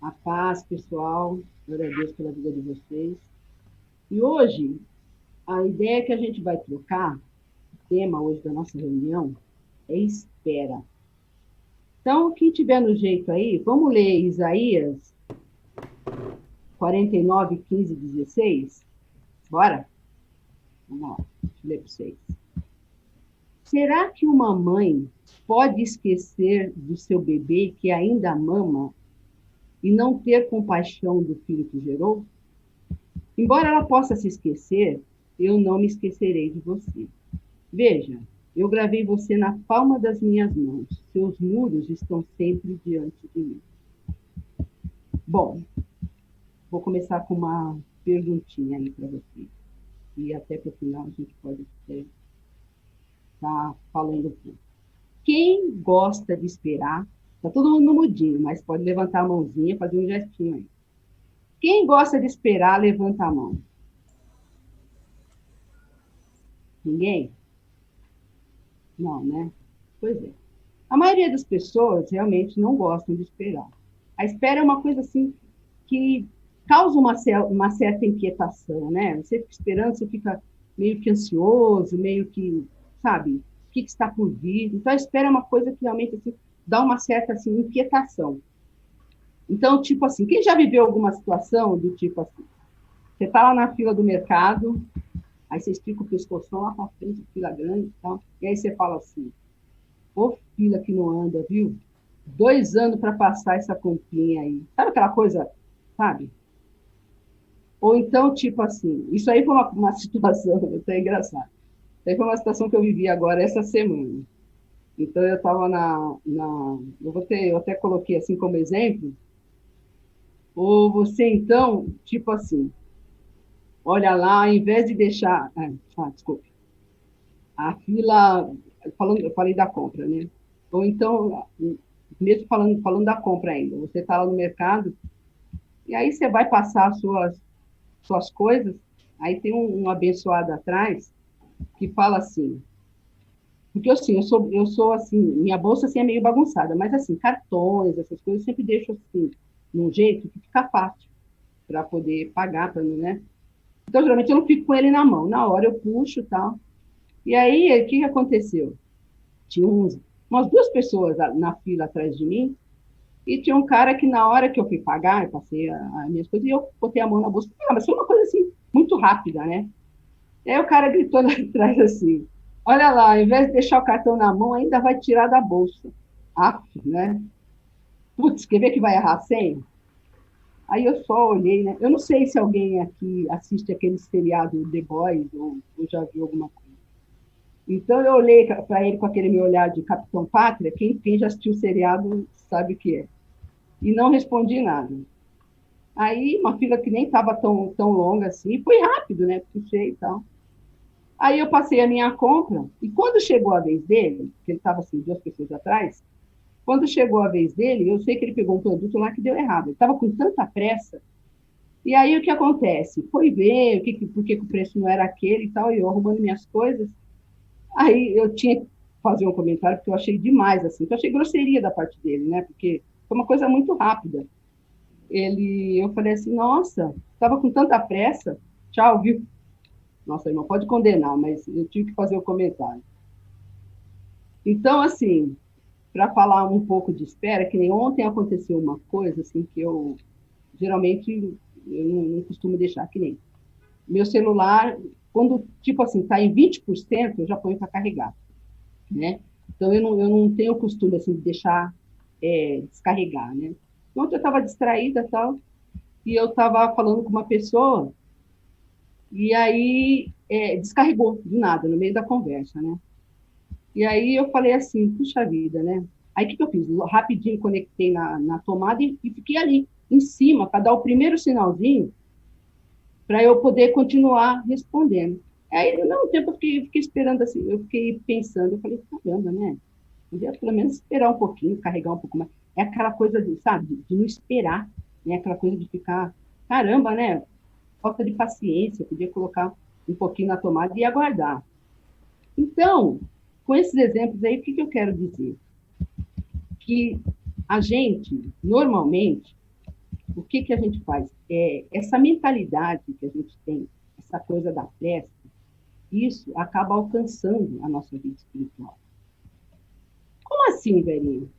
A paz, pessoal. Glória a Deus pela vida de vocês. E hoje, a ideia que a gente vai trocar, o tema hoje da nossa reunião, é espera. Então, quem tiver no jeito aí, vamos ler Isaías 49, 15, 16? Bora? Vamos lá, deixa eu ler para vocês. Será que uma mãe pode esquecer do seu bebê que ainda mama e não ter compaixão do filho que gerou? Embora ela possa se esquecer, eu não me esquecerei de você. Veja, eu gravei você na palma das minhas mãos. Seus muros estão sempre diante de mim. Bom, vou começar com uma perguntinha aí para você. E até para o final a gente pode estar falando um pouco. Quem gosta de esperar? Está todo mundo no mudinho, mas pode levantar a mãozinha, fazer um gestinho aí. Quem gosta de esperar, levanta a mão. Ninguém? Não, né? Pois é. A maioria das pessoas realmente não gostam de esperar. A espera é uma coisa assim que causa uma certa inquietação, né? Você fica esperando, você fica meio que ansioso, meio que, sabe, o que está por vir. Então, a espera é uma coisa que realmente assim, dá uma certa assim, inquietação. Então, tipo assim, quem já viveu alguma situação do tipo assim, você está lá na fila do mercado, aí você estica o pescoção lá para frente, fila grande e tal, e aí você fala assim, ô fila que não anda, viu? 2 anos para passar essa comprinha aí. Sabe aquela coisa, sabe? Ou então, tipo assim, isso aí foi uma situação até engraçada. Isso aí foi uma situação que eu vivi agora essa semana. Então, eu estava eu até coloquei assim como exemplo, ou você então, tipo assim, olha lá, ao invés de deixar, desculpe, a fila, eu falei da compra, né? Ou então, mesmo falando da compra ainda, você está lá no mercado, e aí você vai passar suas coisas, aí tem um abençoado atrás que fala assim, porque assim, eu sou assim, minha bolsa assim é meio bagunçada, mas assim, cartões, essas coisas, eu sempre deixo assim, num jeito que fica fácil para poder pagar, para né? Então, geralmente, eu não fico com ele na mão. Na hora eu puxo e tal. E aí, o que aconteceu? Tinha umas duas pessoas na fila atrás de mim, e tinha um cara que, na hora que eu fui pagar, eu passei as minhas coisas, e eu botei a mão na bolsa. Ah, mas foi uma coisa assim, muito rápida, né? E aí o cara gritou lá atrás assim: olha lá, ao invés de deixar o cartão na mão, ainda vai tirar da bolsa. Ah, né? Putz, quer ver que vai errar a senha? Aí eu só olhei, né? Eu não sei se alguém aqui assiste aquele seriado The Boys ou já viu alguma coisa. Então eu olhei para ele com aquele meu olhar de Capitão Pátria. Quem já assistiu o seriado sabe o que é. E não respondi nada. Aí uma fila que nem estava tão longa assim, foi rápido, né? Puxei e tal. Aí eu passei a minha compra, e quando chegou a vez dele, que ele estava assim, duas pessoas atrás, quando chegou a vez dele, eu sei que ele pegou um produto lá que deu errado. Ele estava com tanta pressa. E aí o que acontece? Foi ver por que o preço não era aquele e tal, e eu arrumando minhas coisas. Aí eu tinha que fazer um comentário, porque eu achei demais, assim, eu achei grosseria da parte dele, né? Porque foi uma coisa muito rápida. Eu falei assim, nossa, estava com tanta pressa, tchau, viu? Nossa, irmão, pode condenar, mas eu tive que fazer o comentário. Então, assim, para falar um pouco de espera, que nem ontem aconteceu uma coisa assim que eu geralmente eu não costumo deixar que nem meu celular, quando tipo assim, está em 20%, eu já ponho para carregar, né? Então eu não tenho o costume assim de deixar descarregar, né? Ontem eu estava distraída tal, e eu estava falando com uma pessoa, e aí descarregou do nada, no meio da conversa, né? E aí eu falei assim, puxa vida, né? Aí o que eu fiz? Eu rapidinho conectei na tomada e fiquei ali, em cima, para dar o primeiro sinalzinho, para eu poder continuar respondendo. Aí, no mesmo tempo, eu fiquei esperando assim, eu fiquei pensando, eu falei, caramba, né? Podia pelo menos esperar um pouquinho, carregar um pouco mais. É aquela coisa, sabe, de não esperar, né? Aquela coisa de ficar, caramba, né? Falta de paciência, podia colocar um pouquinho na tomada e aguardar. Então, com esses exemplos aí, o que eu quero dizer? Que a gente, normalmente, o que que a gente faz? Essa mentalidade que a gente tem, essa coisa da pressa, isso acaba alcançando a nossa vida espiritual. Como assim, velhinho?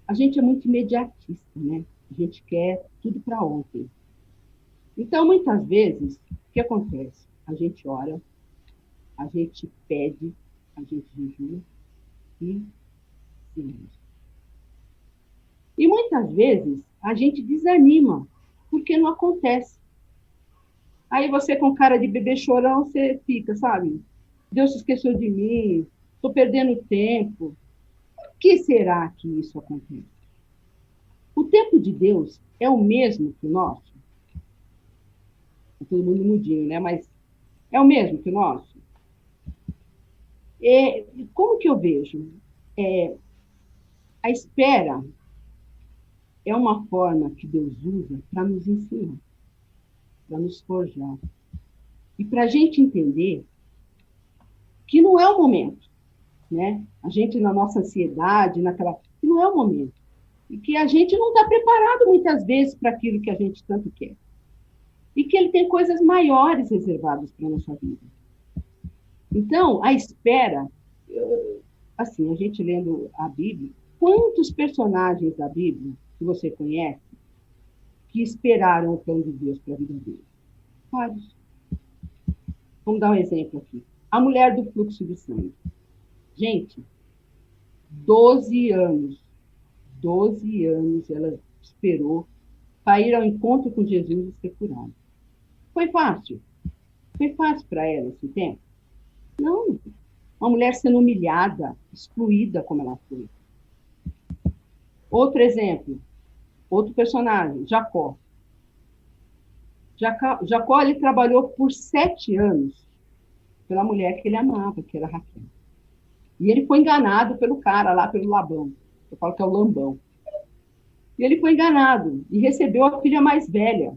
A gente é muito imediatista, né? A gente quer tudo para ontem. Então, muitas vezes, o que acontece? A gente ora, a gente pede, a gente jejua e silêncio. E muitas vezes a gente desanima, porque não acontece. Aí você, com cara de bebê chorão, você fica, sabe? Deus se esqueceu de mim, estou perdendo tempo. Por que será que isso acontece? O tempo de Deus é o mesmo que o nosso? Todo mundo mudinho, né? Mas é o mesmo que o nosso? Como que eu vejo? É, a espera é uma forma que Deus usa para nos ensinar, para nos forjar. E para a gente entender que não é o momento, né? A gente, na nossa ansiedade, que não é o momento. E que a gente não está preparado muitas vezes para aquilo que a gente tanto quer. E que ele tem coisas maiores reservadas para a nossa vida. Então, a espera, assim, a gente lendo a Bíblia, quantos personagens da Bíblia que você conhece que esperaram o plano de Deus para a vida deles? Vários. Vamos dar um exemplo aqui. A mulher do fluxo de sangue. Gente, 12 anos. 12 anos ela esperou para ir ao encontro com Jesus e ser curada. Foi fácil? Foi fácil para ela esse tempo? Não. Uma mulher sendo humilhada, excluída como ela foi. Outro exemplo, outro personagem, Jacó. Jacó ele trabalhou por 7 anos pela mulher que ele amava, que era Raquel. E ele foi enganado pelo cara lá, pelo Labão. Eu falo que é o Lambão. E ele foi enganado e recebeu a filha mais velha.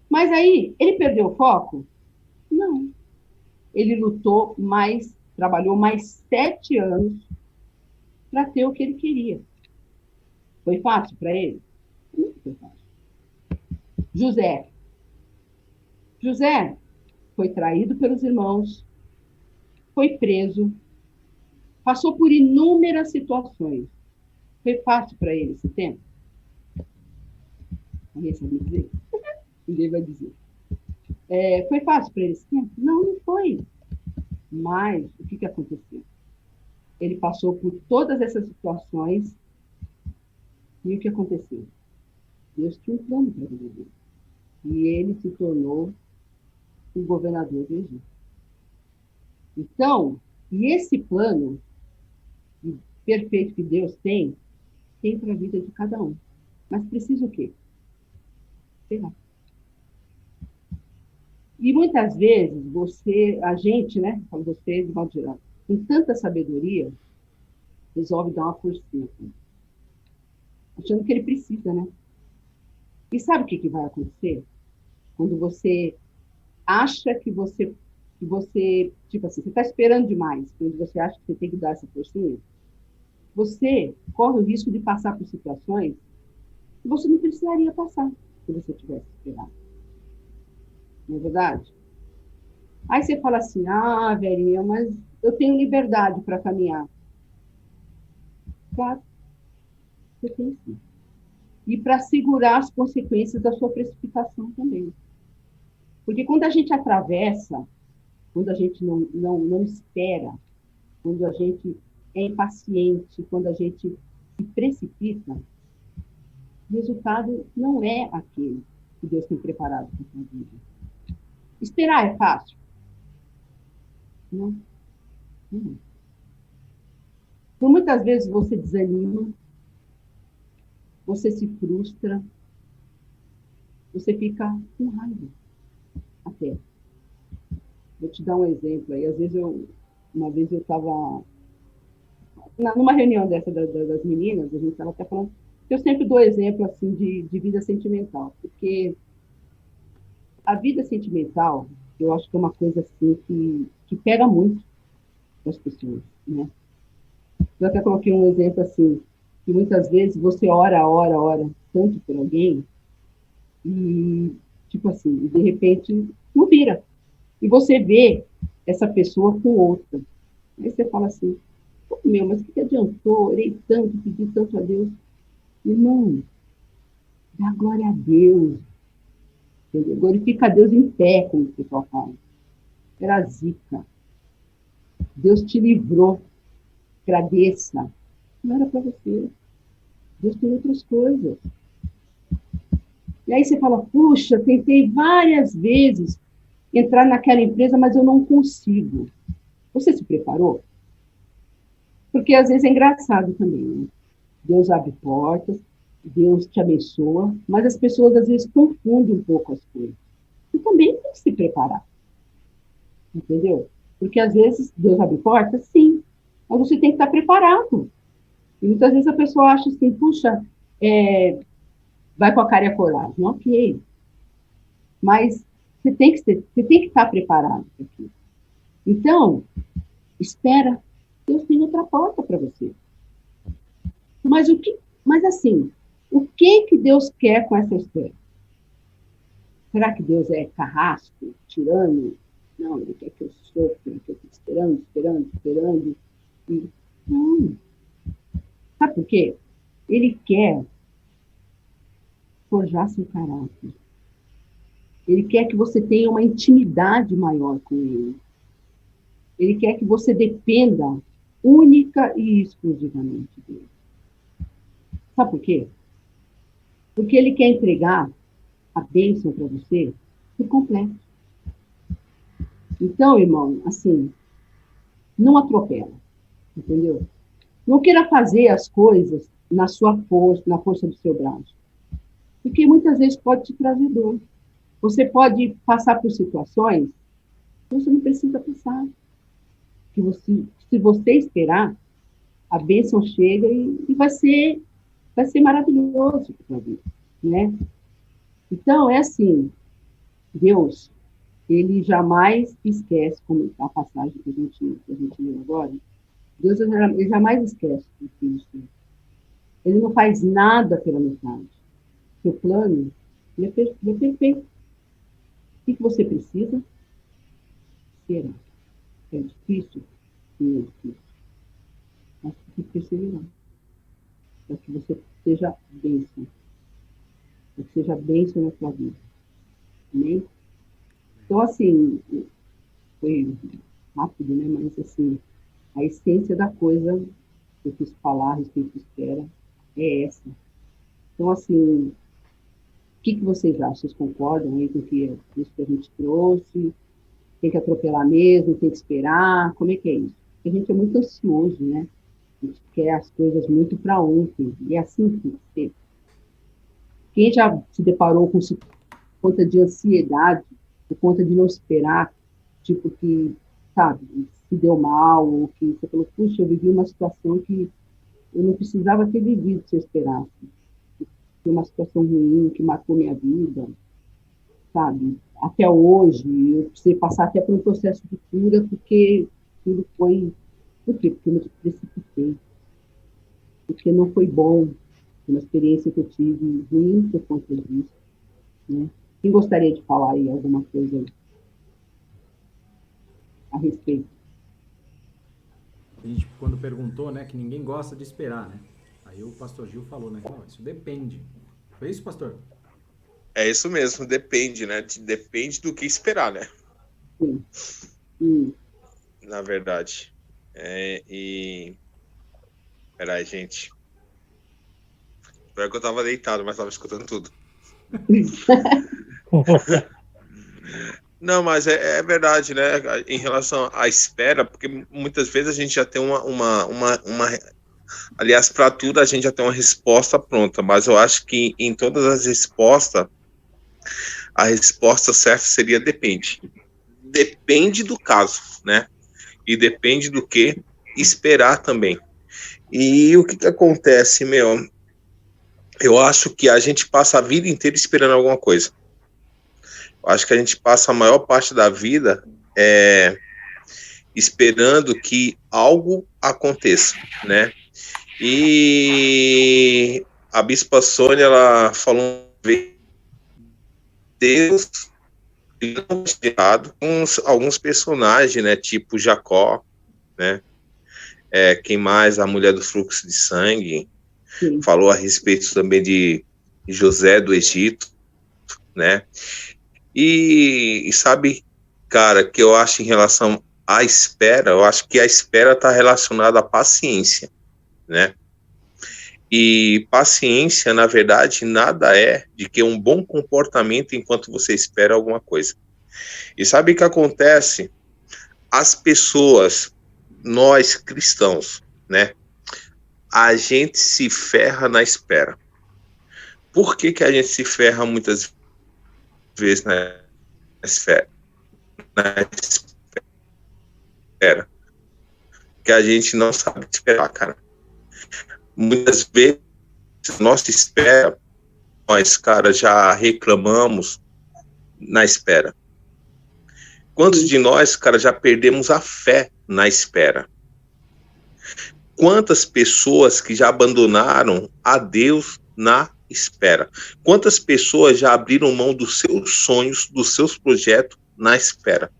Mas aí, ele perdeu o foco? Não. Ele lutou mais, trabalhou mais 7 anos para ter o que ele queria. Foi fácil para ele? Não foi fácil. José. José foi traído pelos irmãos, foi preso, passou por inúmeras situações. Foi fácil para ele esse tempo? Ninguém sabe dizer. Ninguém vai dizer. Foi fácil para ele esse tempo? Não, não foi. Mas o que aconteceu? Ele passou por todas essas situações e o que aconteceu? Deus tinha um plano para a vida dele. E ele se tornou o governador do Egito. Então, e esse plano perfeito que Deus tem para a vida de cada um. Mas precisa o quê? Sei lá. E muitas vezes a gente, né, falo você de modo geral, com tanta sabedoria, resolve dar uma forcinha, achando que ele precisa, né? E sabe o que vai acontecer? Quando você acha que você, tipo assim, você está esperando demais, quando você acha que você tem que dar essa forcinha, você corre o risco de passar por situações que você não precisaria passar se você tivesse esperado. Não é verdade? Aí você fala assim, velhinha, mas eu tenho liberdade para caminhar. Claro, você tem sim. E para segurar as consequências da sua precipitação também. Porque quando a gente atravessa, quando a gente não espera, quando a gente é impaciente, quando a gente se precipita, o resultado não é aquele que Deus tem preparado para a sua vida. Esperar é fácil? Não. Não. Por muitas vezes você desanima, você se frustra, você fica com raiva até. Vou te dar um exemplo aí. Às vezes uma vez eu estava numa reunião dessa das meninas, a gente estava até falando, eu sempre dou exemplo assim de vida sentimental, porque a vida sentimental, eu acho que é uma coisa assim que pega muito as pessoas, né? Eu até coloquei um exemplo assim, que muitas vezes você ora, tanto por alguém, e, tipo assim, de repente, não vira. E você vê essa pessoa com outra. Aí você fala assim, pô, meu, mas o que adiantou? Orei tanto, pedi tanto a Deus. Irmão, dá glória a Deus. Entendeu? Glorifica a Deus em pé, como o pessoal fala. Era zica. Deus te livrou. Agradeça. Não era para você. Deus tem outras coisas. E aí você fala, puxa, tentei várias vezes entrar naquela empresa, mas eu não consigo. Você se preparou? Porque às vezes é engraçado também, né? Deus abre portas, Deus te abençoa, mas as pessoas às vezes confundem um pouco as coisas. E também tem que se preparar, entendeu? Porque às vezes Deus abre portas, sim, mas você tem que estar preparado. E muitas vezes a pessoa acha assim, puxa, vai com a cara e a coragem. Ok, mas você tem que estar preparado para aquilo. Então, espera, Deus tem outra porta para você. Mas o que, mas assim, o que Deus quer com essa espera? Será que Deus é carrasco, tirano? Não, ele quer que eu sofra, que eu fique esperando, esperando, esperando. E, não. Sabe por quê? Ele quer forjar seu caráter. Ele quer que você tenha uma intimidade maior com ele. Ele quer que você dependa única e exclusivamente dele. Sabe por quê? Porque ele quer entregar a bênção para você por completo. Então, irmão, assim, não atropela, entendeu? Não queira fazer as coisas na sua força, na força do seu braço. Porque muitas vezes pode te trazer dor. Você pode passar por situações que você não precisa passar. Que você, se você esperar, a bênção chega e vai ser maravilhoso para vida, né? Então, é assim, Deus, ele jamais esquece, como a passagem que a gente leu agora, Deus ele jamais esquece do filho seu. Ele não faz nada pela metade. Seu plano, ele é perfeito. O que você precisa? Será. É difícil? Sim, é difícil. Mas tem que perseverar. Para que você seja bênção. Para que seja bênção na sua vida. Amém? Então, assim, foi rápido, né? Mas, assim, a essência da coisa que eu quis falar a respeito de espera é essa. Então, assim, o que vocês acham? Vocês concordam aí com isso que a gente trouxe? Tem que atropelar mesmo? Tem que esperar? Como é que é isso? Porque a gente é muito ansioso, né? A gente quer as coisas muito para ontem. E é assim que tem que ser. Quem já se deparou com conta de ansiedade, por conta de não esperar, tipo que, sabe, se deu mal, ou que você falou, puxa, eu vivi uma situação que eu não precisava ter vivido se eu esperasse. Foi uma situação ruim que marcou minha vida, sabe? Até hoje, eu precisei passar até por um processo de cura, porque tudo foi. Por quê? Porque eu me precipitei. Porque não foi bom. Uma experiência que eu tive ruim por conta disso. Né? Quem gostaria de falar aí alguma coisa a respeito? A gente, quando perguntou, né, que ninguém gosta de esperar, né? Aí o pastor Gil falou, né? Não, isso depende. Foi isso, pastor? É isso mesmo, depende, né? Depende do que esperar, né? Sim. Sim. Na verdade. Peraí, gente. Pior que eu tava deitado, mas tava escutando tudo. Não, mas é verdade, né? Em relação à espera, porque muitas vezes a gente já tem aliás, para tudo a gente já tem uma resposta pronta, mas eu acho que em todas as respostas, a resposta certa seria depende. Depende do caso, né? E depende do que esperar também. E o que acontece, meu? Eu acho que a gente passa a vida inteira esperando alguma coisa. Eu acho que a gente passa a maior parte da vida esperando que algo aconteça, né? E a Bispa Sônia, ela falou uma vez Deus não é errado com alguns personagens, né, tipo Jacó, né, quem mais? A mulher do fluxo de sangue, Sim. falou a respeito também de José do Egito, né, e sabe, cara, que eu acho em relação à espera, eu acho que a espera está relacionada à paciência, né, e paciência, na verdade, nada é de que um bom comportamento enquanto você espera alguma coisa. E sabe o que acontece? As pessoas, nós cristãos, né? A gente se ferra na espera. Por que que a gente se ferra muitas vezes na espera? Na espera. Que a gente não sabe esperar, cara. Muitas vezes, nossa espera, nós, cara, já reclamamos na espera. Quantos de nós, cara, já perdemos a fé na espera? Quantas pessoas que já abandonaram a Deus na espera? Quantas pessoas já abriram mão dos seus sonhos, dos seus projetos na espera?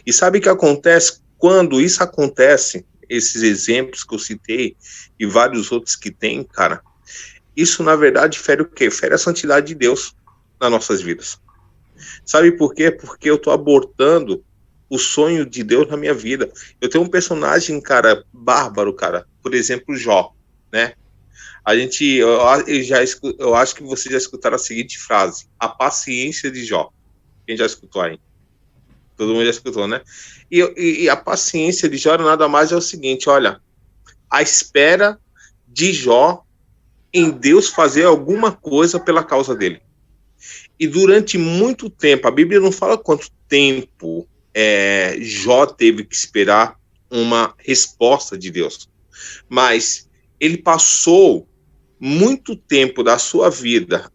E sabe o que acontece? Quando isso acontece, esses exemplos que eu citei e vários outros que tem, cara, isso na verdade fere o quê? Fere a santidade de Deus nas nossas vidas. Sabe por quê? Porque eu tô abortando o sonho de Deus na minha vida. Eu tenho um personagem, cara, bárbaro, cara. Por exemplo, Jó, né? Eu acho que vocês já escutaram a seguinte frase: a paciência de Jó. Quem já escutou aí? Todo mundo já escutou, né? E a paciência de Jó nada mais é o seguinte: olha, a espera de Jó em Deus fazer alguma coisa pela causa dele. E durante muito tempo, a Bíblia não fala quanto tempo Jó teve que esperar uma resposta de Deus, mas ele passou muito tempo da sua vida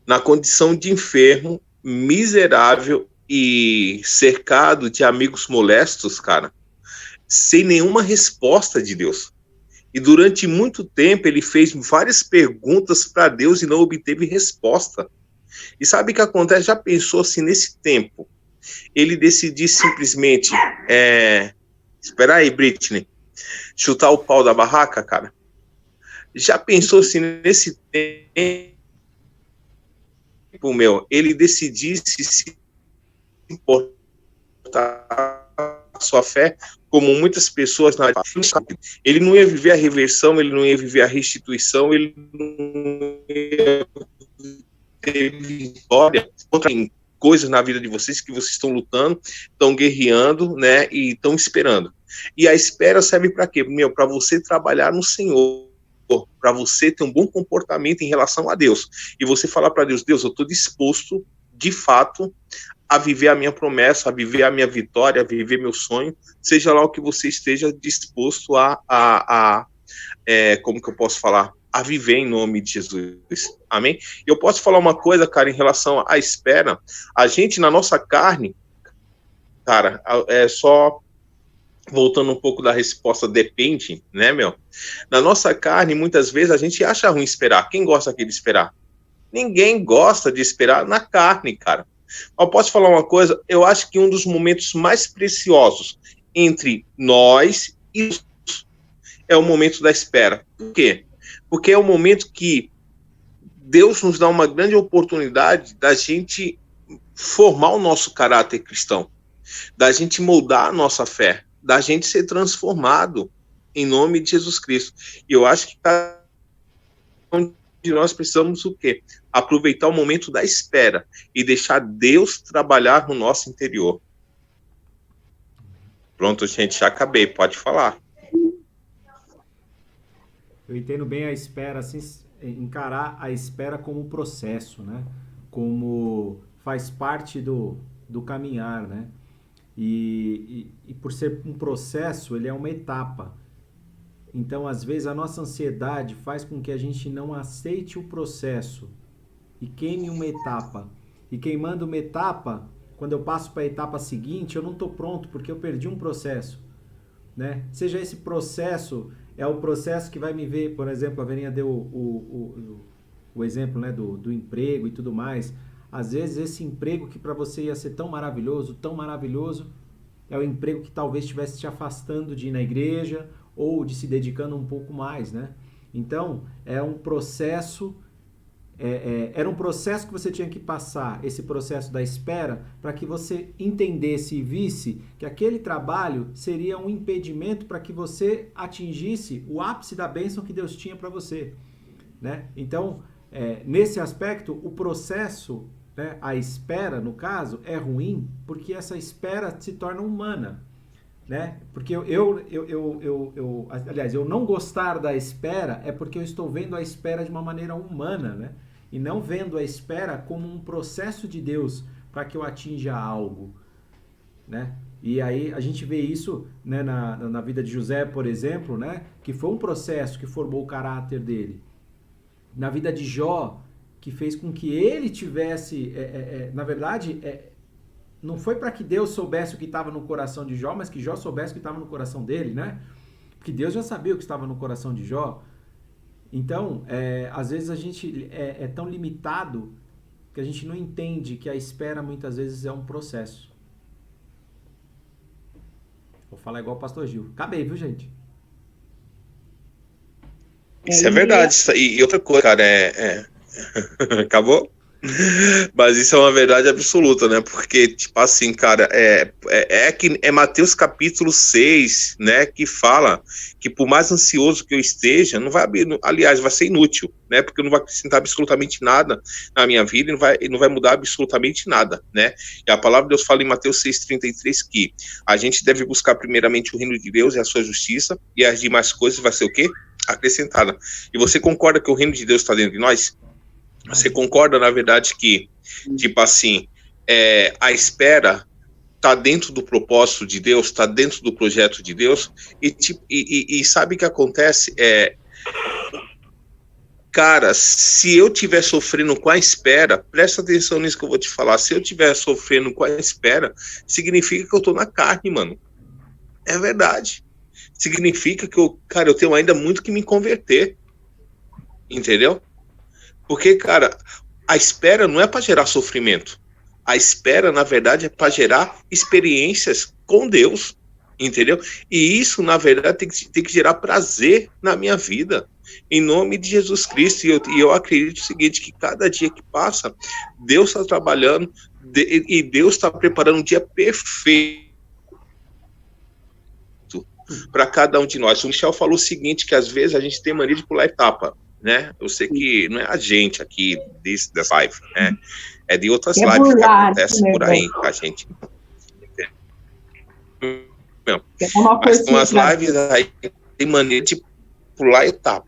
na condição de enfermo, miserável e cercado de amigos molestos, cara, sem nenhuma resposta de Deus. E durante muito tempo ele fez várias perguntas para Deus e não obteve resposta. E sabe o que acontece? Já pensou se nesse tempo ele decidir simplesmente espera aí, Britney, chutar o pau da barraca, cara? Já pensou se nesse tempo, ele decidisse se importar a sua fé, como muitas pessoas na ele não ia viver a reversão, ele não ia viver a restituição, ele não ia ter vitória contra coisas na vida de vocês que vocês estão lutando, estão guerreando, né, e estão esperando. E a espera serve para quê? Para você trabalhar no Senhor, para você ter um bom comportamento em relação a Deus. E você falar para Deus: Deus, eu estou disposto, de fato, a viver a minha promessa, a viver a minha vitória, a viver meu sonho, seja lá o que você esteja disposto como que eu posso falar? A viver em nome de Jesus. Amém? Eu posso falar uma coisa, cara, em relação à espera. A gente, na nossa carne, cara, só voltando um pouco da resposta depende, né, meu? Na nossa carne, muitas vezes, a gente acha ruim esperar. Quem gosta aqui de esperar? Ninguém gosta de esperar na carne, cara. Eu posso falar uma coisa? Eu acho que um dos momentos mais preciosos entre nós e Deus é o momento da espera. Por quê? Porque é o momento que Deus nos dá uma grande oportunidade da gente formar o nosso caráter cristão, da gente moldar a nossa fé, da gente ser transformado em nome de Jesus Cristo. E eu acho que cada um de nós precisamos o quê? Aproveitar o momento da espera e deixar Deus trabalhar no nosso interior. Pronto, gente, já acabei, pode falar. Eu entendo bem a espera, assim, encarar a espera como processo, né? Como faz parte do caminhar, né? E por ser um processo, ele é uma etapa. Então, às vezes, a nossa ansiedade faz com que a gente não aceite o processo e queime uma etapa. E queimando uma etapa, quando eu passo para a etapa seguinte, eu não estou pronto porque eu perdi um processo, né? Seja esse processo, é o processo que vai me ver, por exemplo, a Verinha deu o exemplo, né, do emprego e tudo mais. Às vezes esse emprego que para você ia ser tão maravilhoso, é o emprego que talvez estivesse te afastando de ir na igreja ou de se dedicando um pouco mais, né? Então, é um processo, era um processo que você tinha que passar, esse processo da espera, para que você entendesse e visse que aquele trabalho seria um impedimento para que você atingisse o ápice da bênção que Deus tinha para você, né? Então, nesse aspecto, o processo, né, a espera, no caso, é ruim porque essa espera se torna humana, né? Porque aliás, eu não gostar da espera é porque eu estou vendo a espera de uma maneira humana, né? E não vendo a espera como um processo de Deus para que eu atinja algo, né? E aí a gente vê isso, né, na vida de José, por exemplo, né? Que foi um processo que formou o caráter dele. Na vida de Jó, que fez com que ele tivesse, na verdade, não foi para que Deus soubesse o que estava no coração de Jó, mas que Jó soubesse o que estava no coração dele, né? Porque Deus já sabia o que estava no coração de Jó. Então, às vezes a gente é tão limitado que a gente não entende que a espera muitas vezes é um processo. Vou falar igual o pastor Gil. Acabei, viu, gente? Isso é verdade. E outra coisa, cara, acabou? Mas isso é uma verdade absoluta, né? Porque, tipo assim, cara, é Mateus capítulo 6, né? Que fala que por mais ansioso que eu esteja, não vai abrir, aliás, vai ser inútil, né? Porque não vai acrescentar absolutamente nada na minha vida e não vai mudar absolutamente nada, né? E a palavra de Deus fala em Mateus 6,33 que a gente deve buscar primeiramente o reino de Deus e a sua justiça, e as demais coisas vai ser o quê? Acrescentada. E você concorda que o reino de Deus está dentro de nós? Você concorda, na verdade, que, tipo assim, a espera está dentro do propósito de Deus, está dentro do projeto de Deus, e sabe o que acontece? Cara, se eu estiver sofrendo com a espera, presta atenção nisso que eu vou te falar, se eu estiver sofrendo com a espera, significa que eu estou na carne, mano. É verdade. Significa que eu tenho ainda muito que me converter, entendeu? Porque, cara, a espera não é para gerar sofrimento. A espera, na verdade, é para gerar experiências com Deus, entendeu? E isso, na verdade, tem que gerar prazer na minha vida, em nome de Jesus Cristo. E eu acredito o seguinte, que cada dia que passa, Deus está trabalhando e Deus está preparando um dia perfeito para cada um de nós. O Michel falou o seguinte, que às vezes a gente tem mania de pular etapa, né? Eu sei que não é a gente aqui dessa live, né? É de outras lives que acontecem por aí com a gente. Não. Mas tem umas lives aí que tem mania de pular etapa.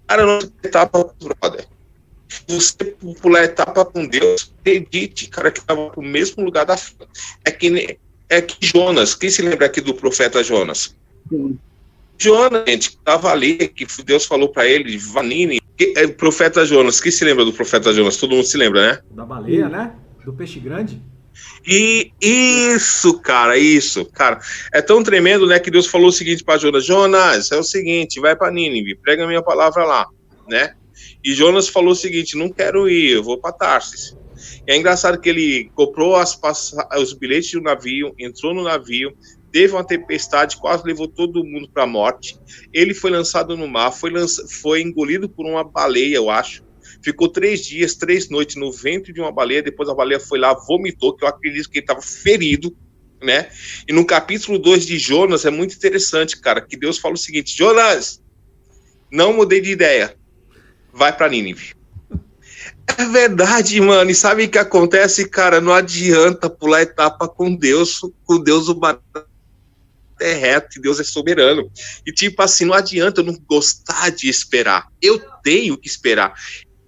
Cara, não tem etapa, brother. Você pular etapa com Deus, acredite, cara, que estava no mesmo lugar da fila. É que Jonas, quem se lembra aqui do profeta Jonas? Sim. Jonas, gente, estava ali, que Deus falou para ele, Vanini, profeta Jonas, quem se lembra do profeta Jonas? Todo mundo se lembra, né? Da baleia, né? Do peixe grande. E isso, cara, é tão tremendo, né, que Deus falou o seguinte para Jonas, Jonas, é o seguinte, vai para Nínive, prega a minha palavra lá, né? E Jonas falou o seguinte, não quero ir, eu vou para Tarsis. E é engraçado que ele comprou os bilhetes do navio, entrou no navio, teve uma tempestade, quase levou todo mundo para a morte. Ele foi lançado no mar, foi engolido por uma baleia, eu acho. Ficou 3 dias, 3 noites no ventre de uma baleia. Depois a baleia foi lá, vomitou, que eu acredito que ele estava ferido, né? E no capítulo 2 de Jonas é muito interessante, cara, que Deus fala o seguinte, Jonas, não mudei de ideia, vai para Nínive. É verdade, mano. E sabe o que acontece, cara? Não adianta pular etapa com Deus o barato é reto, e Deus é soberano. E tipo assim, não adianta eu não gostar de esperar. Eu tenho que esperar.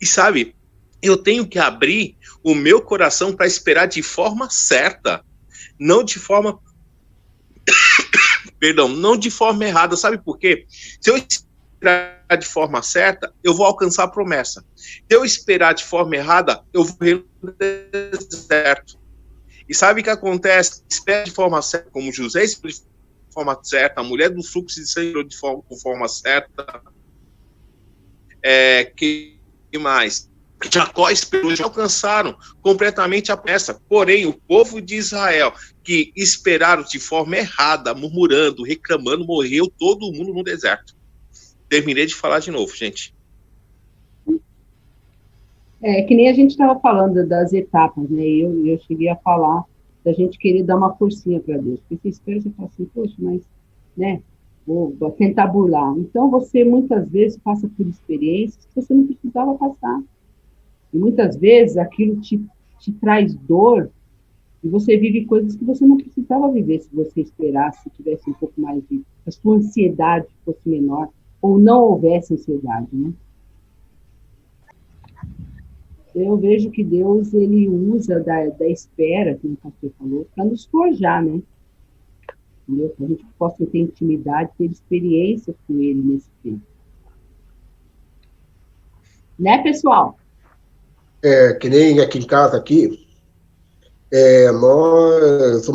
E sabe, eu tenho que abrir o meu coração para esperar de forma certa. Não de forma... Perdão, não de forma errada. Sabe por quê? Se eu esperar de forma certa, eu vou alcançar a promessa. Se eu esperar de forma errada, eu vou morrer no deserto. E sabe o que acontece? Espera de forma certa, como José esperou forma certa, a mulher do fluxo de sangue orou de forma certa. Que mais? Jacó esperou, já alcançaram completamente a promessa. Porém, o povo de Israel, que esperaram de forma errada, murmurando, reclamando, morreu todo mundo no deserto. Terminei de falar de novo, gente. Que nem a gente estava falando das etapas, né? Eu cheguei a falar da gente querer dar uma forcinha para Deus. Porque você espera, você fala assim, poxa, mas, né? Vou tentar burlar. Então, você muitas vezes passa por experiências que você não precisava passar. E muitas vezes aquilo te traz dor e você vive coisas que você não precisava viver se você esperasse, se tivesse um pouco mais de... a sua ansiedade fosse menor ou não houvesse ansiedade, né? Eu vejo que Deus, ele usa da espera, como o pastor falou, para nos forjar, né? Entendeu? Para a gente possa ter intimidade, ter experiência com ele nesse tempo. Né, pessoal? Que nem aqui em casa, aqui, nós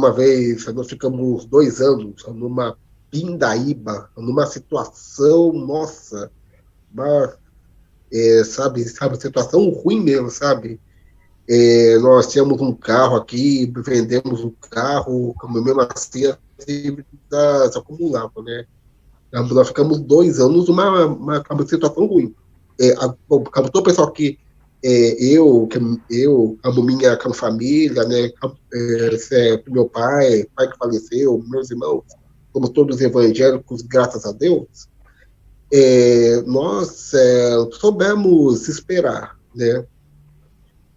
ficamos 2 anos numa pindaíba, numa situação, nossa, sabe, situação ruim mesmo, sabe? Nós tínhamos um carro aqui, vendemos um carro, mesmo assim a dívida se acumulava, né? Nós ficamos 2 anos numa situação ruim. Todo o pessoal aqui, eu, a minha família, né? Meu pai que faleceu, meus irmãos, somos todos evangélicos, graças a Deus. Nós soubemos esperar, né?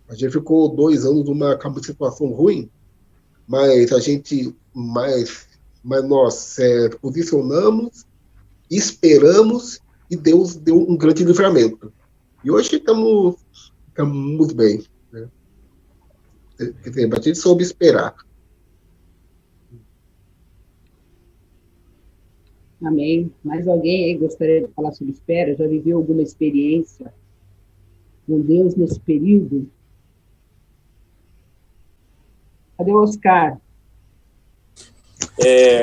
A gente ficou 2 anos numa situação ruim, mas nós posicionamos, esperamos e Deus deu um grande livramento. E hoje estamos bem, né? Quer dizer, a gente soube esperar. Amém. Mais alguém aí gostaria de falar sobre espera? Já viveu alguma experiência com Deus nesse período? Cadê o Oscar?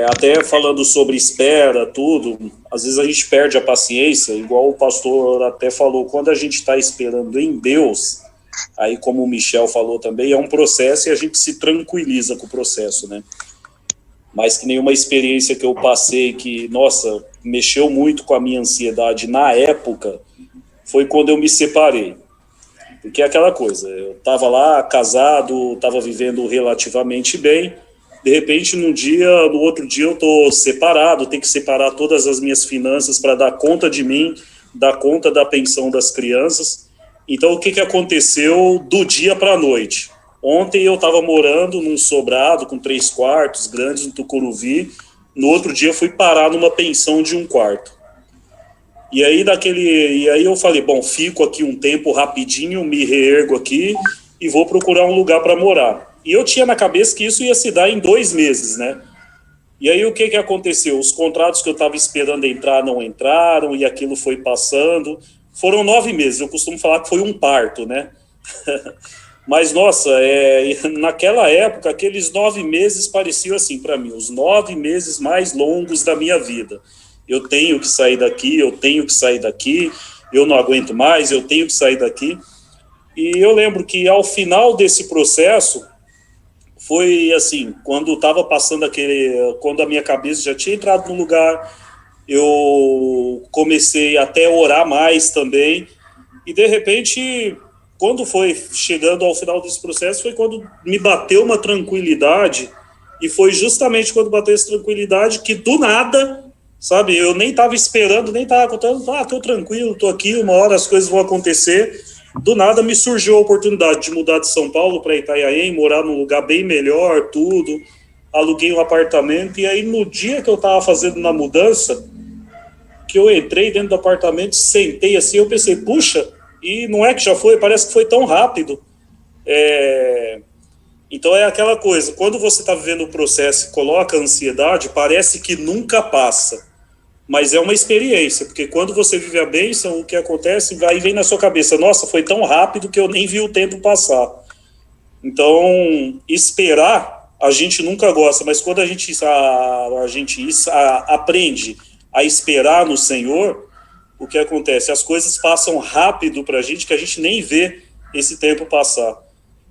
Até falando sobre espera, tudo, às vezes a gente perde a paciência, igual o pastor até falou, quando a gente está esperando em Deus, aí como o Michel falou também, é um processo e a gente se tranquiliza com o processo, né? Mas que nenhuma experiência que eu passei que, nossa, mexeu muito com a minha ansiedade na época, foi quando eu me separei. Porque é aquela coisa, eu estava lá, casado, estava vivendo relativamente bem, de repente, no outro dia eu estou separado, tenho que separar todas as minhas finanças para dar conta de mim, dar conta da pensão das crianças. Então, o que aconteceu do dia para a noite? Ontem eu estava morando num sobrado com 3 quartos, grandes, no Tucuruvi. No outro dia eu fui parar numa pensão de 1 quarto. E aí eu falei, bom, fico aqui um tempo rapidinho, me reergo aqui e vou procurar um lugar para morar. E eu tinha na cabeça que isso ia se dar em 2 meses, né? E aí o que aconteceu? Os contratos que eu estava esperando entrar não entraram e aquilo foi passando. Foram 9 meses, eu costumo falar que foi um parto, né? Mas, nossa, naquela época, aqueles 9 meses pareciam assim para mim, os 9 meses mais longos da minha vida. Eu tenho que sair daqui, eu não aguento mais, eu tenho que sair daqui. E eu lembro que ao final desse processo, foi assim, quando estava passando quando a minha cabeça já tinha entrado no lugar, eu comecei até a orar mais também, e de repente, quando foi chegando ao final desse processo, foi quando me bateu uma tranquilidade, e foi justamente quando bateu essa tranquilidade que do nada, sabe, eu nem estava esperando, nem estava contando, estou tranquilo, estou aqui, uma hora as coisas vão acontecer. Do nada me surgiu a oportunidade de mudar de São Paulo para Itanhaém, morar num lugar bem melhor, tudo. Aluguei um apartamento e aí no dia que eu estava fazendo na mudança, que eu entrei dentro do apartamento, sentei assim, eu pensei, puxa, e não é que já foi, parece que foi tão rápido. Então é aquela coisa, quando você está vivendo o processo e coloca a ansiedade, parece que nunca passa. Mas é uma experiência, porque quando você vive a bênção, o que acontece, vem na sua cabeça, nossa, foi tão rápido que eu nem vi o tempo passar. Então, esperar a gente nunca gosta, mas quando a gente aprende a esperar no Senhor, o que acontece? As coisas passam rápido para a gente, que a gente nem vê esse tempo passar.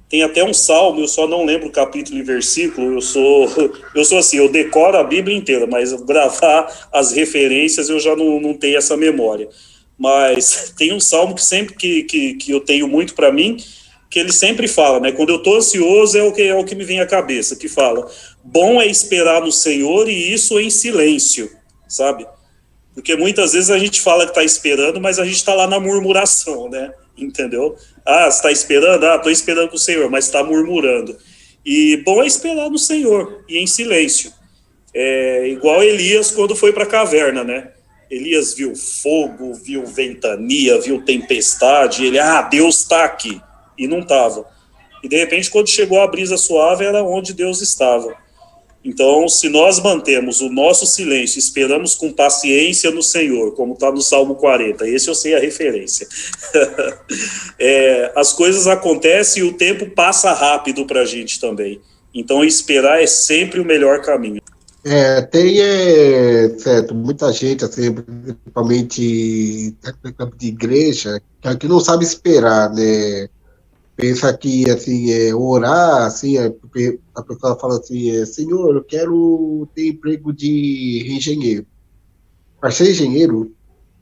Tem até um salmo, eu só não lembro o capítulo e versículo, eu sou assim, eu decoro a Bíblia inteira, mas gravar as referências eu já não tenho essa memória. Mas tem um salmo que sempre que eu tenho muito para mim, que ele sempre fala, né? Quando eu estou ansioso é o que me vem à cabeça, que fala, bom é esperar no Senhor e isso em silêncio, sabe? Porque muitas vezes a gente fala que está esperando, mas a gente está lá na murmuração, né? Entendeu? Ah, você está esperando? Ah, estou esperando com o Senhor, mas está murmurando. E bom é esperar no Senhor e em silêncio. É igual Elias quando foi para a caverna, né? Elias viu fogo, viu ventania, viu tempestade. Ele, Deus está aqui. E não estava. E de repente, quando chegou a brisa suave, era onde Deus estava. Então, se nós mantemos o nosso silêncio, esperamos com paciência no Senhor, como está no Salmo 40, esse eu sei a referência, as coisas acontecem e o tempo passa rápido para a gente também. Então, esperar é sempre o melhor caminho. Certo, muita gente, assim, principalmente de igreja, que não sabe esperar, né? Pensa que, assim, orar, assim, porque a pessoa fala assim, Senhor, eu quero ter emprego de engenheiro. Para ser engenheiro,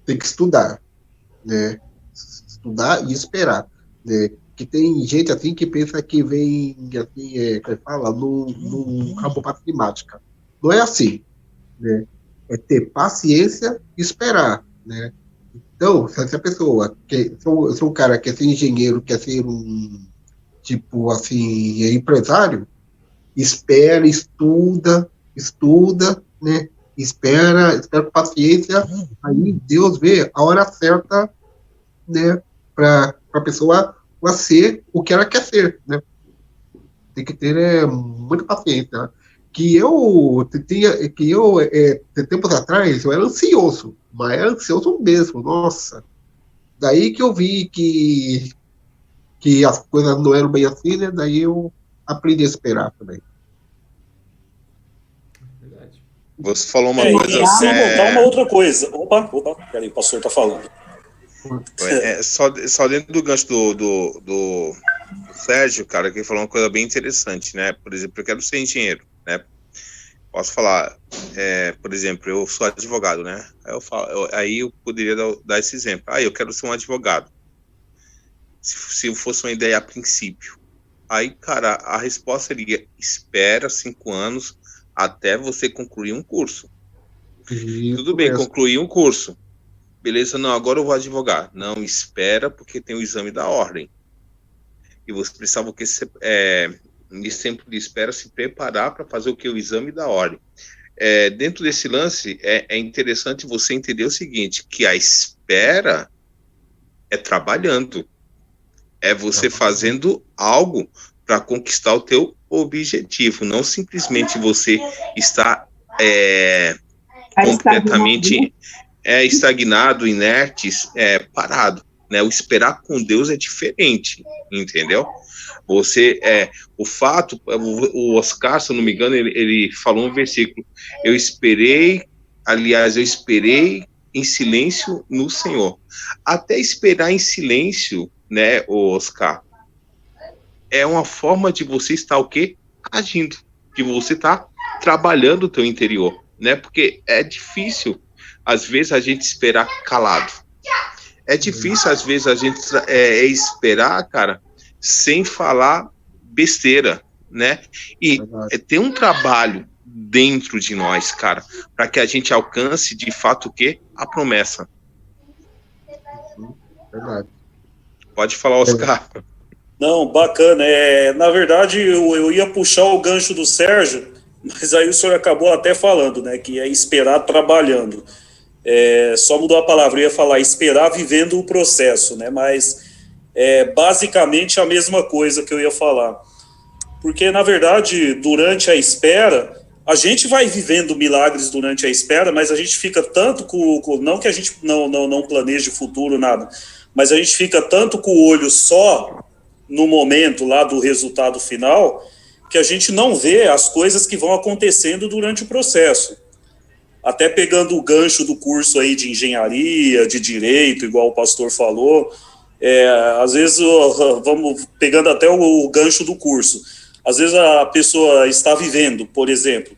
tem que estudar, né? Estudar e esperar, né? Que tem gente, assim, que pensa que vem, assim, como fala, num campo matemática. Não é assim, né? É ter paciência e esperar, né? Então, se a pessoa, eu sou um cara que quer ser engenheiro, quer ser tipo assim, empresário, espera, estuda, né? Espera com paciência, aí Deus vê a hora certa, né? Para a pessoa ser o que ela quer ser, né? Tem que ter muita paciência. Tempos atrás, eu era ansioso, mas era ansioso mesmo, nossa. Daí que eu vi que as coisas não eram bem assim, né? Daí eu aprendi a esperar também. Verdade. Você falou uma E coisa. sem contar uma outra coisa. Opa, peraí, o pastor está falando. Só dentro do gancho do Sérgio, cara, que ele falou uma coisa bem interessante, né? Por exemplo, eu quero ser engenheiro, né? Posso falar, por exemplo, eu sou advogado, né? Aí eu poderia dar esse exemplo. Eu quero ser um advogado. Se fosse uma ideia a princípio. Aí, cara, a resposta seria: espera 5 anos até você concluir um curso. Tudo bem, concluir um curso. Beleza, não, agora eu vou advogar. Não, espera, porque tem o exame da ordem. E você precisava nesse tempo de espera, se preparar para fazer o exame da ordem. Dentro desse lance, é interessante você entender o seguinte, que a espera é trabalhando. É você fazendo algo para conquistar o teu objetivo. Não simplesmente você está completamente estagnado, inerte, parado. Né? O esperar com Deus é diferente, entendeu? O Oscar, se eu não me engano, ele falou um versículo: eu esperei em silêncio no Senhor. Até esperar em silêncio, né, Oscar, é uma forma de você estar o quê? Agindo, de você estar trabalhando o teu interior, né? Porque é difícil, às vezes, a gente esperar calado. É difícil, às vezes, a gente esperar, cara, sem falar besteira, né? E tem um trabalho dentro de nós, cara, para que a gente alcance, de fato, o quê? A promessa. Verdade. Pode falar, Oscar. Não, bacana. Na verdade, eu ia puxar o gancho do Sérgio, mas aí o senhor acabou até falando, né, que é esperar trabalhando. Só mudou a palavra, eu ia falar esperar vivendo o processo, né, mas basicamente a mesma coisa que eu ia falar. Porque, na verdade, durante a espera, a gente vai vivendo milagres durante a espera, mas a gente fica tanto não que a gente não planeje o futuro, nada, mas a gente fica tanto com o olho só no momento lá do resultado final, que a gente não vê as coisas que vão acontecendo durante o processo. Até pegando o gancho do curso aí de engenharia, de direito, igual o pastor falou, às vezes, vamos pegando até o gancho do curso, às vezes a pessoa está vivendo, por exemplo,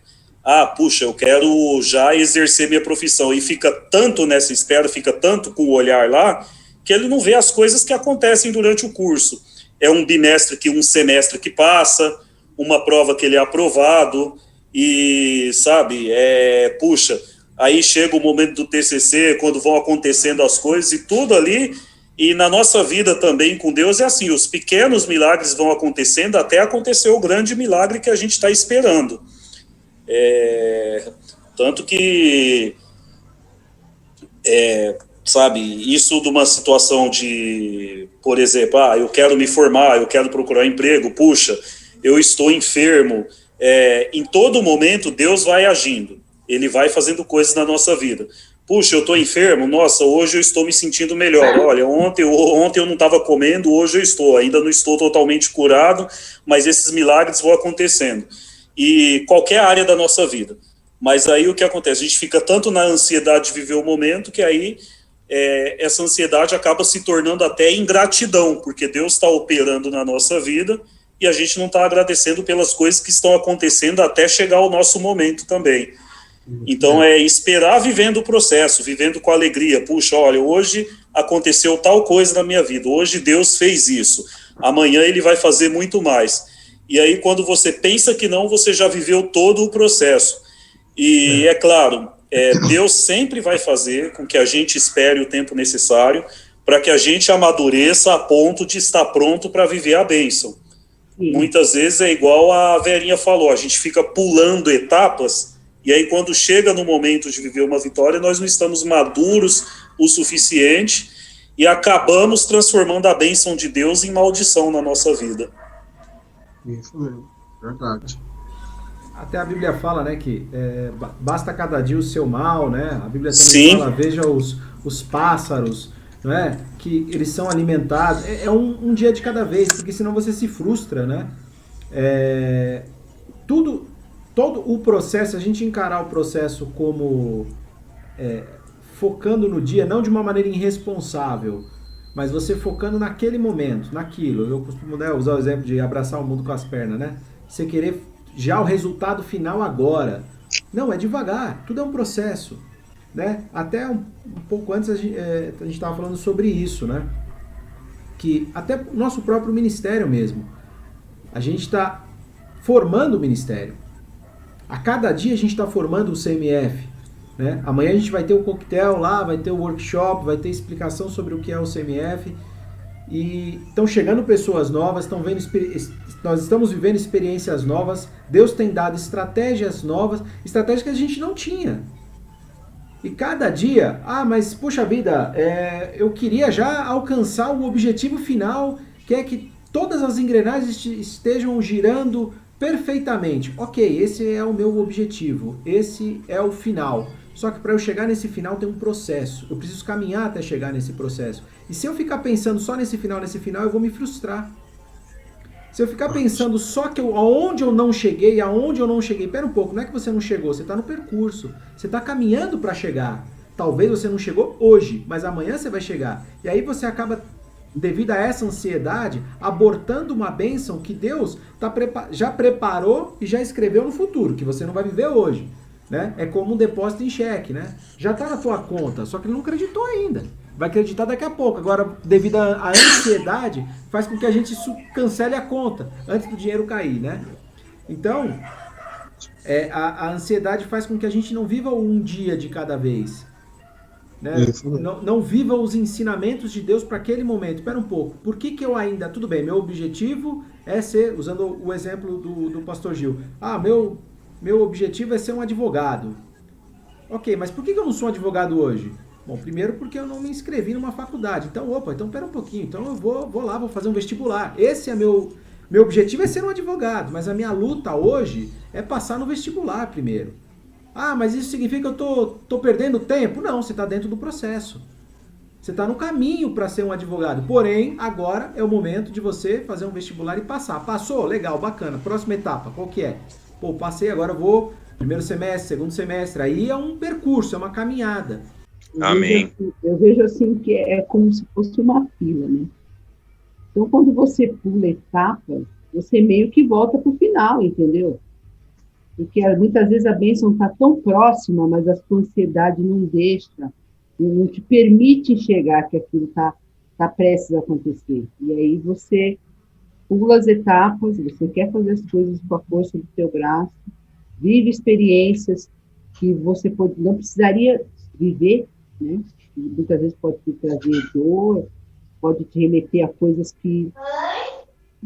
puxa, eu quero já exercer minha profissão, e fica tanto nessa espera, fica tanto com o olhar lá, que ele não vê as coisas que acontecem durante o curso. É um semestre que passa, uma prova que ele é aprovado, e, sabe, puxa, aí chega o momento do TCC, quando vão acontecendo as coisas, e tudo ali, e na nossa vida também com Deus é assim, os pequenos milagres vão acontecendo até acontecer o grande milagre que a gente está esperando. Tanto que, sabe, isso de uma situação de, por exemplo, eu quero me formar, eu quero procurar emprego, puxa, eu estou enfermo, em todo momento Deus vai agindo, Ele vai fazendo coisas na nossa vida. Puxa, eu estou enfermo, nossa, hoje eu estou me sentindo melhor, olha, ontem eu não estava comendo, hoje eu estou, ainda não estou totalmente curado, mas esses milagres vão acontecendo, e qualquer área da nossa vida. Mas aí o que acontece? A gente fica tanto na ansiedade de viver o momento, que aí essa ansiedade acaba se tornando até ingratidão, porque Deus está operando na nossa vida, e a gente não está agradecendo pelas coisas que estão acontecendo até chegar o nosso momento também. Então, esperar vivendo o processo, vivendo com alegria. Puxa, olha, hoje aconteceu tal coisa na minha vida, hoje Deus fez isso, amanhã Ele vai fazer muito mais. E aí, quando você pensa que não, você já viveu todo o processo. E, é claro, Deus sempre vai fazer com que a gente espere o tempo necessário para que a gente amadureça a ponto de estar pronto para viver a bênção. Muitas vezes é igual a Verinha falou, a gente fica pulando etapas, e aí quando chega no momento de viver uma vitória, nós não estamos maduros o suficiente e acabamos transformando a bênção de Deus em maldição na nossa vida. Isso mesmo, verdade. Até a Bíblia fala, né, que basta cada dia o seu mal, né? A Bíblia também fala, veja os pássaros, não é? Que eles são alimentados. Um dia de cada vez, porque senão você se frustra, né? Todo o processo, a gente encarar o processo como focando no dia, não de uma maneira irresponsável, mas você focando naquele momento, naquilo. Eu costumo usar o exemplo de abraçar o mundo com as pernas, né? Você querer já o resultado final agora. Não, é devagar, tudo é um processo, né? Até um pouco antes a gente estava falando sobre isso, né? Que até o nosso próprio ministério mesmo, a gente está formando o ministério. A cada dia a gente está formando o CMF, né? Amanhã a gente vai ter o coquetel lá, vai ter o workshop, vai ter explicação sobre o que é o CMF. E estão chegando pessoas novas, nós estamos vivendo experiências novas, Deus tem dado estratégias novas, estratégias que a gente não tinha. E cada dia, mas puxa vida, eu queria já alcançar o objetivo final, que é que todas as engrenagens estejam girando perfeitamente. Ok, esse é o meu objetivo, esse é o final. Só que para eu chegar nesse final tem um processo. Eu preciso caminhar até chegar nesse processo. E se eu ficar pensando só nesse final, eu vou me frustrar. Se eu ficar pensando só que aonde eu não cheguei, pera um pouco, não é que você não chegou, você está no percurso. Você está caminhando para chegar. Talvez você não chegou hoje, mas amanhã você vai chegar. E aí você acaba, devido a essa ansiedade, abortando uma bênção que Deus já preparou e já escreveu no futuro, que você não vai viver hoje. Né? É como um depósito em cheque, né? Já está na tua conta, só que ele não acreditou ainda. Vai acreditar daqui a pouco. Agora, devido à ansiedade, faz com que a gente cancele a conta antes do dinheiro cair, né? Então, a ansiedade faz com que a gente não viva um dia de cada vez. Né? Não viva os ensinamentos de Deus para aquele momento. Espera um pouco. Por que eu ainda... Tudo bem, meu objetivo é ser... Usando o exemplo do pastor Gil. Meu objetivo é ser um advogado. Ok, mas por que eu não sou um advogado hoje? Bom, primeiro porque eu não me inscrevi numa faculdade. Então pera um pouquinho. Então eu vou lá, vou fazer um vestibular. Esse é meu objetivo é ser um advogado, mas a minha luta hoje é passar no vestibular primeiro. Mas isso significa que eu tô perdendo tempo? Não, você está dentro do processo. Você está no caminho para ser um advogado. Porém, agora é o momento de você fazer um vestibular e passar. Passou? Legal, bacana. Próxima etapa, qual que é? Pô, passei, agora eu vou primeiro semestre, segundo semestre. Aí é um percurso, é uma caminhada. Amém. Eu vejo assim que é como se fosse uma fila, né? Então, quando você pula etapas, você meio que volta para o final, entendeu? Porque muitas vezes a bênção está tão próxima, mas a sua ansiedade não deixa, não te permite enxergar que aquilo está prestes a acontecer. E aí você pula as etapas, você quer fazer as coisas com a força do seu braço, vive experiências que você não precisaria viver, né? Muitas vezes pode te trazer dor, pode te remeter a coisas que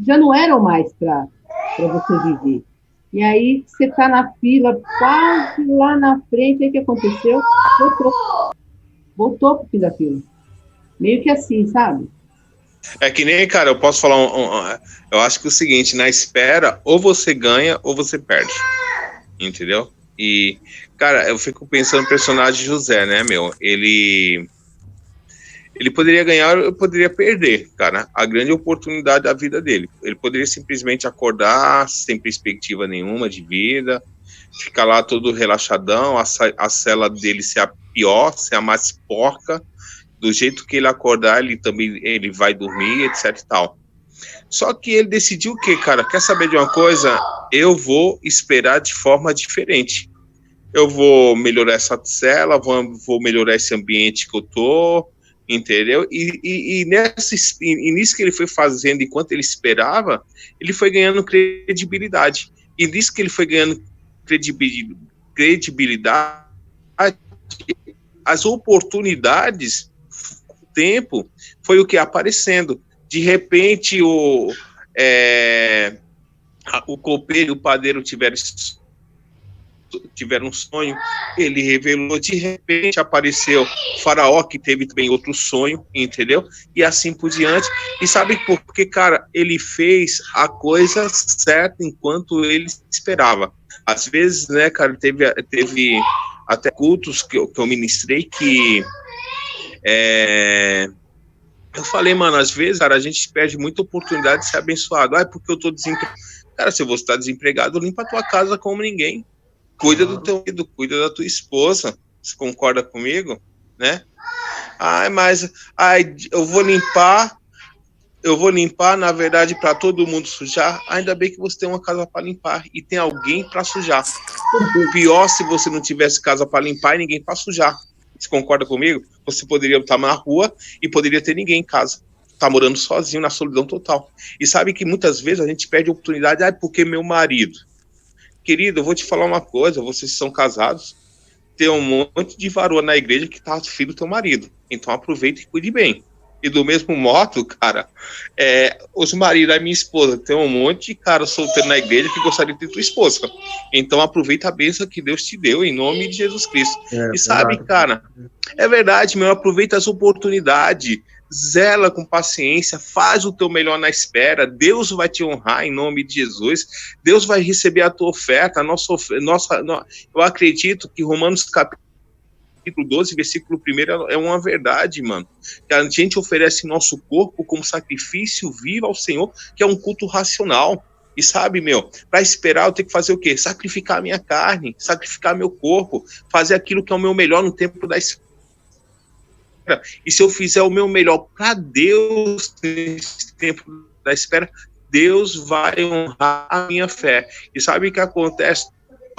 já não eram mais para você viver. E aí você está na fila, quase lá na frente, aí o que aconteceu? Voltou para o fim da fila. Meio que assim, sabe? É que nem, cara, eu posso falar eu acho que é o seguinte, na espera, ou você ganha ou você perde, entendeu? E, cara, eu fico pensando no personagem José, né, meu? Ele poderia ganhar ou poderia perder, cara, a grande oportunidade da vida dele. Ele poderia simplesmente acordar sem perspectiva nenhuma de vida, ficar lá todo relaxadão, a cela dele ser a pior, ser a mais porca, do jeito que ele acordar, ele vai dormir, etc e tal. Só que ele decidiu o quê, cara? Quer saber de uma coisa? Eu vou esperar de forma diferente. Eu vou melhorar essa cela, vou melhorar esse ambiente que eu tô, entendeu? E nisso que ele foi fazendo, enquanto ele esperava, ele foi ganhando credibilidade. E nisso que ele foi ganhando credibilidade, as oportunidades, o tempo, foi o que aparecendo. De repente, o copeiro e o padeiro tiveram um sonho, ele revelou, de repente apareceu o faraó, que teve também outro sonho, entendeu? E assim por diante. E sabe por quê, cara? Ele fez a coisa certa enquanto ele esperava. Às vezes, né, cara, teve até cultos que eu ministrei que eu falei, mano, às vezes, cara, a gente perde muita oportunidade de ser abençoado. Porque eu tô desempregado. Cara, se você tá desempregado, limpa a tua casa como ninguém. Cuida do teu marido, cuida da tua esposa. Você concorda comigo? Né? Eu vou limpar, na verdade, para todo mundo sujar. Ainda bem que você tem uma casa para limpar e tem alguém para sujar. Pior se você não tivesse casa para limpar e ninguém para sujar. Você concorda comigo? Você poderia estar na rua e poderia ter ninguém em casa. Tá morando sozinho, na solidão total. E sabe que muitas vezes a gente perde a oportunidade, porque meu marido. Querido, eu vou te falar uma coisa, vocês são casados, tem um monte de varoa na igreja que tá filho do teu marido. Então aproveita e cuide bem. E do mesmo modo, cara, os maridos da minha esposa, tem um monte de cara solteiro na igreja que gostaria de ter tua esposa. Então aproveita a bênção que Deus te deu, em nome de Jesus Cristo. E sabe, cara, é verdade, meu, aproveita as oportunidades, zela com paciência, faz o teu melhor na espera, Deus vai te honrar em nome de Jesus, Deus vai receber a tua oferta, eu acredito que Romanos capítulo 12, versículo 1 é uma verdade, mano, que a gente oferece nosso corpo como sacrifício vivo ao Senhor, que é um culto racional. E sabe, meu, para esperar eu tenho que fazer o quê? Sacrificar a minha carne, sacrificar meu corpo, fazer aquilo que é o meu melhor no tempo da espera. E se eu fizer o meu melhor para Deus nesse tempo da espera, Deus vai honrar a minha fé. E sabe o que acontece?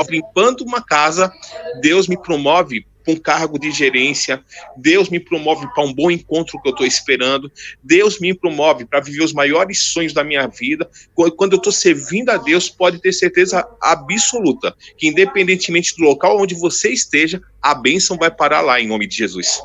Limpando uma casa, Deus me promove para um cargo de gerência, Deus me promove para um bom encontro que eu estou esperando, Deus me promove para viver os maiores sonhos da minha vida. Quando eu estou servindo a Deus, pode ter certeza absoluta que, independentemente do local onde você esteja, a bênção vai parar lá, em nome de Jesus.